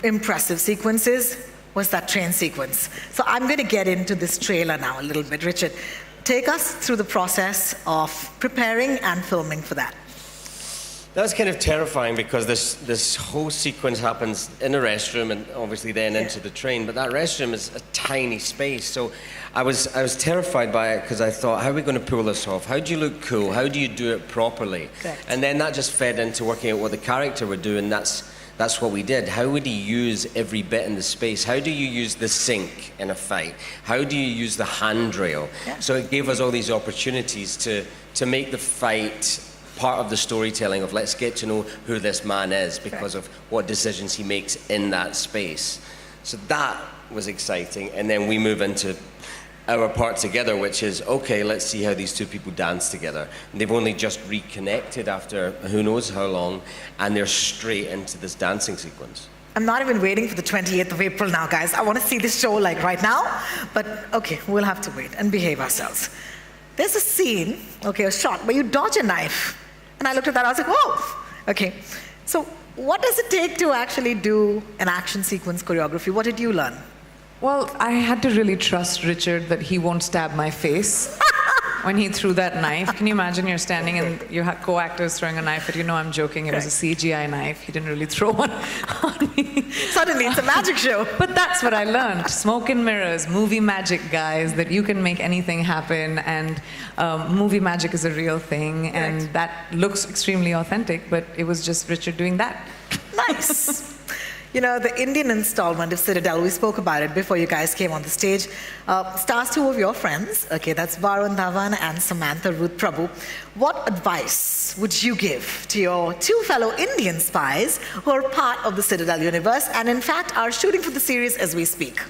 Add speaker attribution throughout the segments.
Speaker 1: impressive sequences was that train sequence. So I'm going to get into this trailer now a little bit. Richard, take us through the process of preparing and filming for that.
Speaker 2: That's kind of terrifying because this whole sequence happens in a restroom and obviously then into the train, but that restroom is a tiny space. So I was terrified by it because I thought, how are we going to pull this off? How do you look cool? How do you do it properly?
Speaker 1: Correct.
Speaker 2: And then that just fed into working out what the character would do, and that's what we did. How would he use every bit in the space? How do you use the sink in a fight? How do you use the handrail?
Speaker 1: Yeah.
Speaker 2: So it gave us all these opportunities to make the fight part of the storytelling of let's get to know who this man is because of what decisions he makes in that space. So that was exciting. And then we move into our part together, which is, okay, let's see how these two people dance together. And they've only just reconnected after who knows how long, and they're straight into this dancing sequence.
Speaker 1: I'm not even waiting for the 28th of April now, guys. I want to see this show like right now, but okay, we'll have to wait and behave ourselves. There's a scene, okay, a shot where you dodge a knife. And I looked at that, I was like, whoa, okay. So what does it take to actually do an action sequence choreography? What did you learn?
Speaker 3: Well, I had to really trust Richard that he won't stab my face when he threw that knife. Can you imagine you're standing and you have co-actors throwing a knife, but you know I'm joking, it was a CGI knife. He didn't really throw one on me.
Speaker 1: Suddenly, it's a magic show.
Speaker 3: But that's what I learned. Smoke and mirrors, movie magic, guys, that you can make anything happen, and movie magic is a real thing, and that looks extremely authentic, but it was just Richard doing that.
Speaker 1: Nice. You know, the Indian installment of Citadel, we spoke about it before you guys came on the stage, stars two of your friends, okay, that's Varun Dhawan and Samantha Ruth Prabhu. What advice would you give to your two fellow Indian spies who are part of the Citadel universe and in fact are shooting for the series as we speak?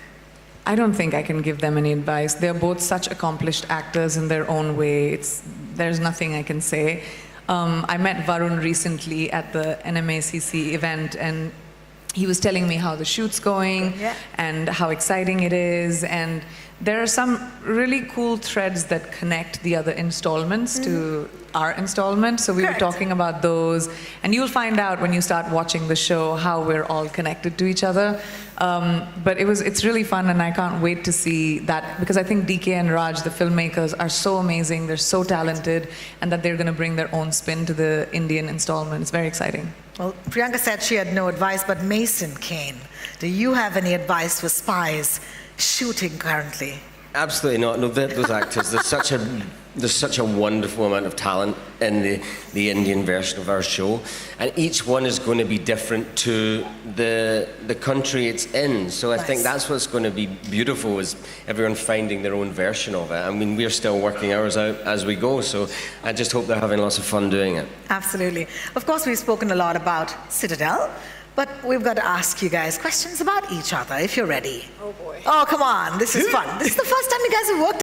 Speaker 3: I don't think I can give them any advice. They're both such accomplished actors in their own way. There's nothing I can say. I met Varun recently at the NMACC event, and he was telling me how the shoot's going and how exciting it is, and there are some really cool threads that connect the other installments to our installment, so we were talking about those, and you'll find out when you start watching the show how we're all connected to each other. But it's really fun, and I can't wait to see that, because I think DK and Raj, the filmmakers, are so amazing, they're so talented, and that they're going to bring their own spin to the Indian installment. It's very exciting.
Speaker 1: Well, Priyanka said she had no advice, but Mason Kane, do you have any advice for spies shooting currently?
Speaker 2: Absolutely not. No, those actors, there's such a wonderful amount of talent in the Indian version of our show, and each one is going to be different to the country it's in. So I think that's what's going to be beautiful, is everyone finding their own version of it. I mean, we're still working ours out as we go, so I just hope they're having lots of fun doing it.
Speaker 1: Absolutely. Of course, we've spoken a lot about Citadel, but we've got to ask you guys questions about each other, if you're ready.
Speaker 3: Oh boy.
Speaker 1: Oh, come on, this is fun. This is the first time you guys have worked